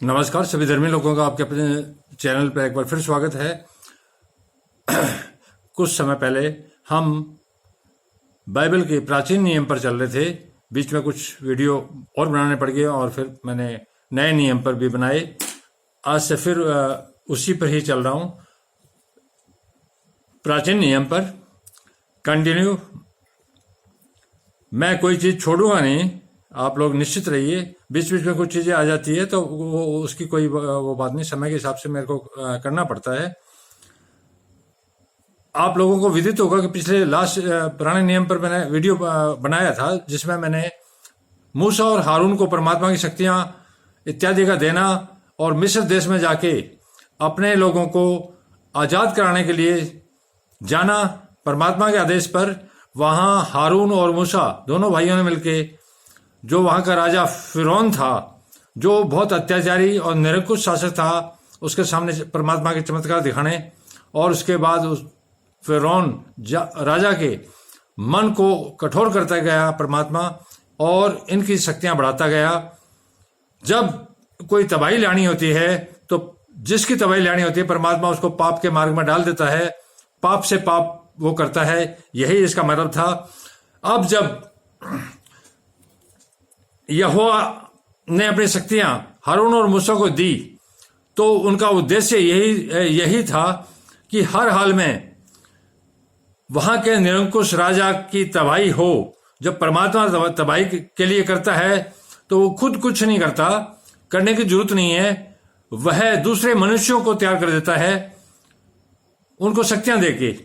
नमस्कार सभी धर्मी लोगों का आपके अपने चैनल पर एक बार फिर स्वागत है। कुछ समय पहले हम बाइबल के प्राचीन नियम पर चल रहे थे, बीच में कुछ वीडियो और बनाने पड़ गए और फिर मैंने नए नियम पर भी बनाए। आज से फिर उसी पर ही चल रहा हूं, प्राचीन नियम पर कंटिन्यू। मैं कोई चीज छोड़ूंगा नहीं, आप लोग निश्चित रहिए। बीच बीच में कुछ चीजें आ जाती है तो वो उसकी कोई वो बात नहीं, समय के हिसाब से मेरे को करना पड़ता है। आप लोगों को विदित होगा कि पिछले पुराने नियम पर मैंने वीडियो बनाया था जिसमें मैंने मूसा और हारून को परमात्मा की शक्तियां इत्यादि का देना और मिस्र देश में जाके अपने लोगों को आजाद कराने के लिए जाना परमात्मा के आदेश पर। वहां हारून और मूसा दोनों भाइयों ने मिलके, जो वहां का राजा फिरौन था, जो बहुत अत्याचारी और निरंकुश शासक था, उसके सामने परमात्मा के चमत्कार दिखाने और उसके बाद उस फिरौन राजा के मन को कठोर करता गया परमात्मा और इनकी शक्तियां बढ़ाता गया। जब कोई तबाही लानी होती है तो जिसकी तबाही लानी होती है परमात्मा उसको पाप के मार्ग में डाल देता है, पाप से पाप वो करता है, यही इसका मतलब था। अब जब यहोवा ने अपनी शक्तियां हारून और मूसा को दी तो उनका उद्देश्य यही था कि हर हाल में वहां के निरंकुश राजा की तबाही हो। जब परमात्मा तबाही के लिए करता है तो वो खुद कुछ नहीं करता, करने की जरूरत नहीं है, वह दूसरे मनुष्यों को तैयार कर देता है उनको शक्तियां देके।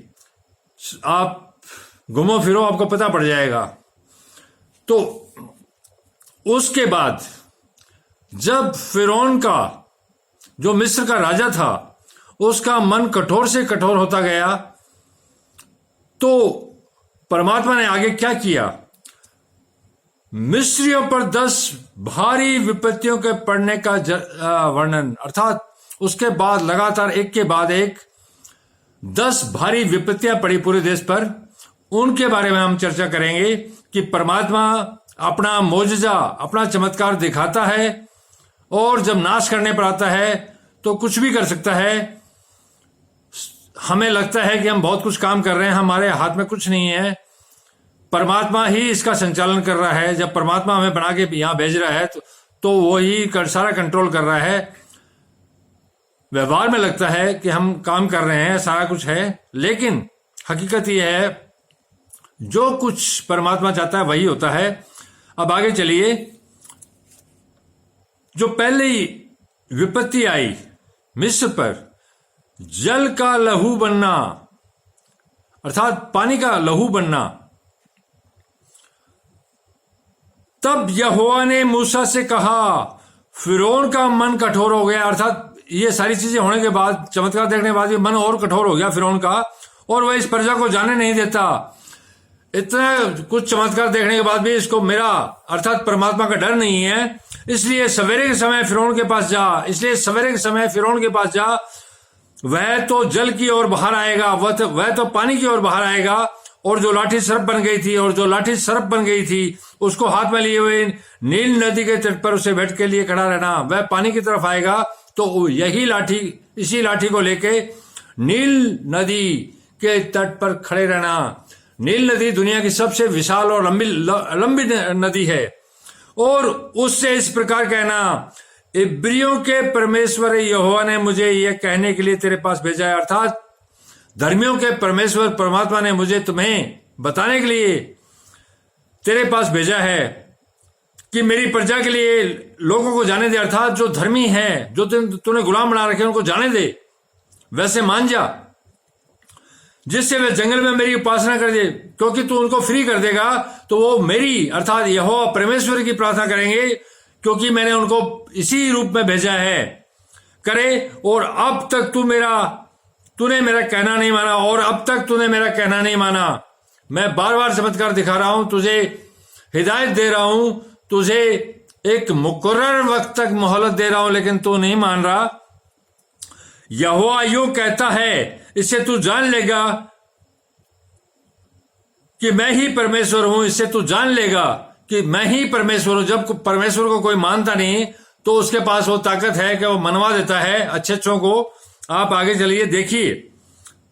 आप घूमो फिरो आपको पता पड़ जाएगा। तो उसके बाद जब फिरौन का, जो मिस्र का राजा था, उसका मन कठोर से कठोर होता गया तो परमात्मा ने आगे क्या किया? मिस्रियों पर 10 भारी विपत्तियों के पड़ने का वर्णन, अर्थात उसके बाद लगातार एक के बाद एक 10 भारी विपत्तियां पड़ी पूरे देश पर। उनके बारे में हम चर्चा करेंगे कि परमात्मा अपना मोजजा, अपना चमत्कार दिखाता है और जब नाश करने पर आता है तो कुछ भी कर सकता है। हमें लगता है कि हम बहुत कुछ काम कर रहे हैं, हमारे हाथ में कुछ नहीं है, परमात्मा ही इसका संचालन कर रहा है। जब परमात्मा हमें बना के यहां भेज रहा है तो वो ही सारा कंट्रोल कर रहा है। व्यवहार में लगता है कि हम काम कर रहे हैं, सारा कुछ है, लेकिन हकीकत यह है जो कुछ परमात्मा चाहता है वही होता है। अब आगे चलिए। जो पहली विपत्ति आई मिस्र पर, जल का लहू बनना, अर्थात पानी का लहू बनना, तब यहोवा ने मूसा से कहा, फिरौन का मन कठोर हो गया। अर्थात ये सारी चीजें होने के बाद, चमत्कार देखने के बाद, ये मन और कठोर हो गया फिरौन का और वह इस प्रजा को जाने नहीं देता। इतना कुछ चमत्कार देखने के बाद भी इसको मेरा अर्थात परमात्मा का डर नहीं है, इसलिए सवेरे के समय फिरौन के पास जा, इसलिए सवेरे के समय फिरौन के पास जा। वह तो जल की ओर बाहर आएगा, वह तो पानी की ओर बाहर आएगा और जो लाठी सर्प बन गई थी उसको हाथ में लिए हुए नील नदी के तट पर उसे बैठ के लिए खड़ा रहना। वह पानी की तरफ आएगा तो यही लाठी, इसी लाठी को लेके नील नदी के तट पर खड़े रहना। नील नदी दुनिया की सबसे विशाल और लंबी नदी है और उससे इस प्रकार कहना, इब्रियों के परमेश्वर यहोवा ने मुझे यह कहने के लिए तेरे पास भेजा है। अर्थात धर्मियों के परमेश्वर परमात्मा ने मुझे तुम्हें बताने के लिए तेरे पास भेजा है कि मेरी प्रजा के लिए लोगों को जाने दे। अर्थात जो धर्मी है, जो तूने गुलाम बना रखे उनको जाने दे, वैसे मान जा, जिससे वे जंगल में मेरी उपासना कर दे, क्योंकि तू उनको फ्री कर देगा तो वो मेरी अर्थात यहोवा परमेश्वर की प्रार्थना करेंगे, क्योंकि मैंने उनको इसी रूप में भेजा है करे। और अब तक तूने मेरा कहना नहीं माना, और अब तक तूने मेरा कहना नहीं माना। मैं बार बार चमत्कार दिखा रहा हूं, तुझे हिदायत दे रहा हूं, तुझे एक मुकर्रर वक्त तक मोहलत दे रहा हूं, लेकिन तू नहीं मान रहा। यहोवा यूं कहता है, इससे तू जान लेगा कि मैं ही परमेश्वर हूं। इससे तू जान लेगा कि मैं ही परमेश्वर हूं। जब परमेश्वर को कोई मानता नहीं तो उसके पास वो ताकत है कि वो मनवा देता है अच्छे अच्छों को। आप आगे चलिए, देखिए,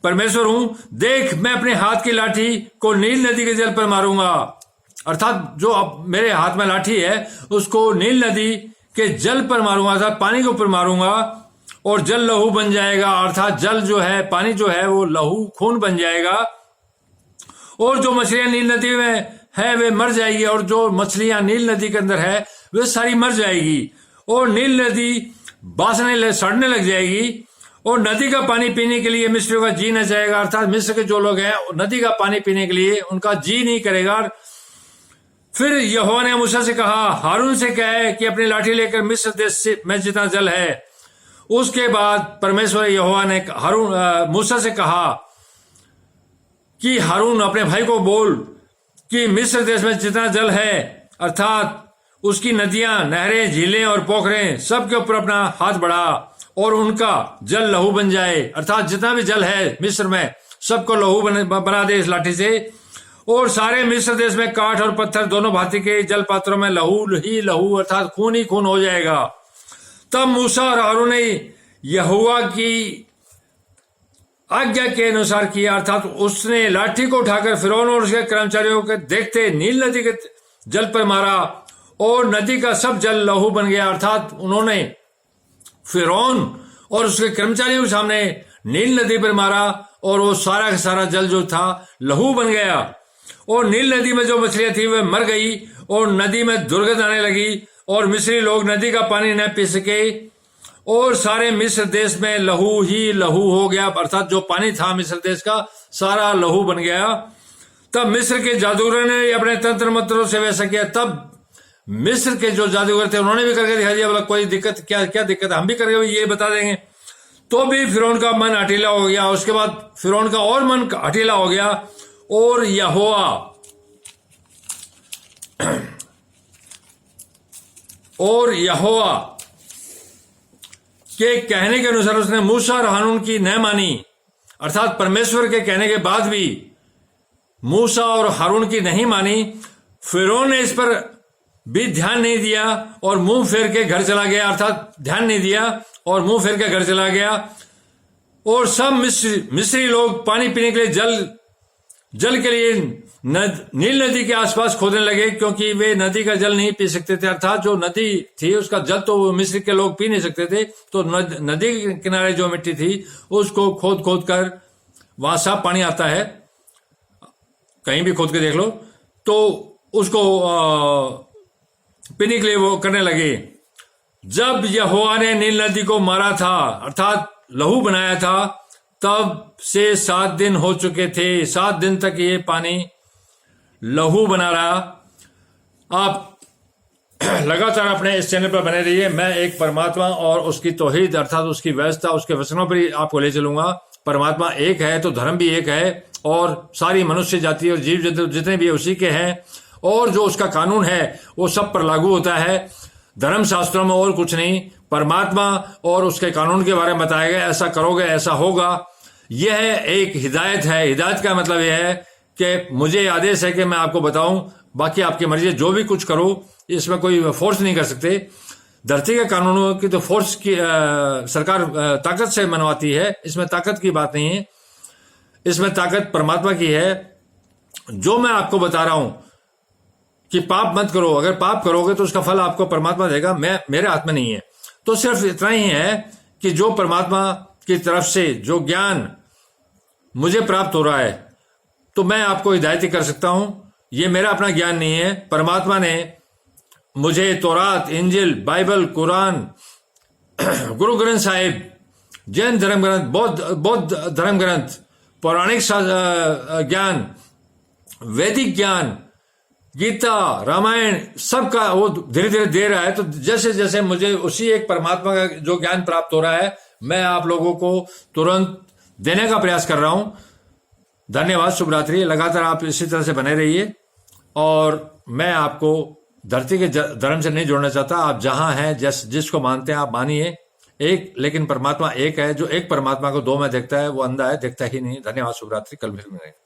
परमेश्वर हूं, देख मैं अपने हाथ की लाठी को नील नदी के जल पर मारूंगा। अर्थात जो अब मेरे हाथ में लाठी है उसको नील नदी के जल पर मारूंगा, अर्थात पानी के ऊपर मारूंगा, और जल लहू बन जाएगा। अर्थात जल जो है, पानी जो है वो लहू खून बन जाएगा, और जो मछलियां नील नदी में है वे मर जाएगी, और जो मछलियां नील नदी के अंदर है वे सारी मर जाएगी, और नील नदी बासने सड़ने लग जाएगी, और नदी का पानी पीने के लिए मिस्रियों का जी न जाएगा। अर्थात मिस्र के जो लोग हैं नदी का पानी पीने के लिए उनका जी नहीं करेगा। फिर यहोवा ने मूसा से कहा, हारून से कहे कि अपनी लाठी लेकर मिस्र देश में जितना जल है। उसके बाद परमेश्वर यहोवा ने मूसा से कहा कि हारून अपने भाई को बोल कि मिस्र देश में जितना जल है, अर्थात उसकी नदियां, नहरें, झीलें और पोखरें, सबके ऊपर अपना हाथ बढ़ा और उनका जल लहू बन जाए। अर्थात जितना भी जल है मिस्र में सबको लहू बना दे इस लाठी से, और सारे मिस्र देश में काठ और पत्थर दोनों भांति के जल पात्रों में लहू ही लहू, अर्थात खून ही खून हो जाएगा। तब मूसा और हारून ने यहोवा की आज्ञा के अनुसार किया, अर्थात उसने लाठी को उठाकर फिरौन और उसके कर्मचारियों के देखते नील नदी के जल पर मारा, और नदी का सब जल लहू बन गया। अर्थात उन्होंने फिरौन और उसके कर्मचारियों के सामने नील नदी पर मारा, और वो सारा का सारा जल जो था लहू बन गया, और नील नदी में जो मछलियां थी वे मर गई, और नदी में दुर्गंध आने लगी, और मिस्री लोग नदी का पानी न पी सके, और सारे मिस्र देश में लहू ही लहू हो गया। अर्थात जो पानी था मिस्र देश का सारा लहू बन गया। तब मिस्र के जादूगरों ने अपने तंत्र मंत्रों से वैसा किया। तब मिस्र के जो जादूगर थे उन्होंने भी करके दिखा दिया, बोला कोई दिक्कत, क्या दिक्कत है, हम भी करके ये बता देंगे। तो भी फिरौन का मन हठीला हो गया। उसके बाद फिरौन का और मन हठीला हो गया, और यहोवा के कहने के अनुसार उसने मूसा और हारून की न मानी। अर्थात परमेश्वर के कहने के बाद भी मूसा और हारून की नहीं मानी। फिरौन ने इस पर भी ध्यान नहीं दिया और मुंह फेर के घर चला गया। अर्थात ध्यान नहीं दिया और मुंह फेर के घर चला गया, और सब मिस्री लोग पानी पीने के लिए जल के लिए नील नदी के आसपास खोदने लगे, क्योंकि वे नदी का जल नहीं पी सकते थे। अर्थात जो नदी थी उसका जल तो मिस्र के लोग पी नहीं सकते थे, तो नदी के किनारे जो मिट्टी थी उसको खोद खोद कर, वहां साफ पानी आता है, कहीं भी खोद के देख लो, तो उसको पीने के लिए वो करने लगे। जब यहोवा ने नील नदी को मारा था, अर्थात लहू बनाया था, तब से 7 दिन हो चुके थे। 7 दिन तक ये पानी लहू बना रहा। आप लगातार अपने इस चैनल पर बने रहिए। मैं एक परमात्मा और उसकी तौहीद, अर्थात उसकी व्यवस्था, उसके वचनों पर ही आपको ले चलूंगा। परमात्मा एक है तो धर्म भी एक है, और सारी मनुष्य जाति और जीव जंतु जितने भी उसी के हैं, और जो उसका कानून है वो सब पर लागू होता है। धर्म शास्त्रों में और कुछ नहीं, परमात्मा और उसके कानून के बारे में बताया गया, ऐसा करोगे ऐसा होगा। यह एक हिदायत है। हिदायत का मतलब यह है कि मुझे आदेश है कि मैं आपको बताऊं, बाकी आपकी मर्जी, जो भी कुछ करो, इसमें कोई फोर्स नहीं कर सकते। धरती के कानूनों की तो फोर्स की सरकार ताकत से मनवाती है, इसमें ताकत की बात नहीं है, इसमें ताकत परमात्मा की है। जो मैं आपको बता रहा हूं कि पाप मत करो, अगर पाप करोगे तो उसका फल आपको परमात्मा देगा, मेरे हाथ में नहीं है। तो सिर्फ इतना ही है कि जो परमात्मा की तरफ से जो ज्ञान मुझे प्राप्त हो रहा है, तो मैं आपको हिदायत कर सकता हूं। ये मेरा अपना ज्ञान नहीं है, परमात्मा ने मुझे तौरात, इंजिल, बाइबल, कुरान, गुरु ग्रंथ साहिब, जैन धर्म ग्रंथ, बौद्ध धर्म ग्रंथ, पौराणिक ज्ञान, वैदिक ज्ञान, गीता, रामायण, सबका वो धीरे धीरे दे रहा है। तो जैसे जैसे मुझे उसी एक परमात्मा का जो ज्ञान प्राप्त हो रहा है, मैं आप लोगों को तुरंत देने का प्रयास कर रहा हूं। धन्यवाद, शुभ रात्रि। लगातार आप इसी तरह से बने रहिए, और मैं आपको धरती के धर्म से नहीं जोड़ना चाहता। आप जहां हैं, जिसको मानते हैं आप मानिए, एक, लेकिन परमात्मा एक है। जो एक परमात्मा को दो में देखता है वो अंधा है, देखता ही नहीं। धन्यवाद, शुभ रात्रि। कल फिर मिलेंगे।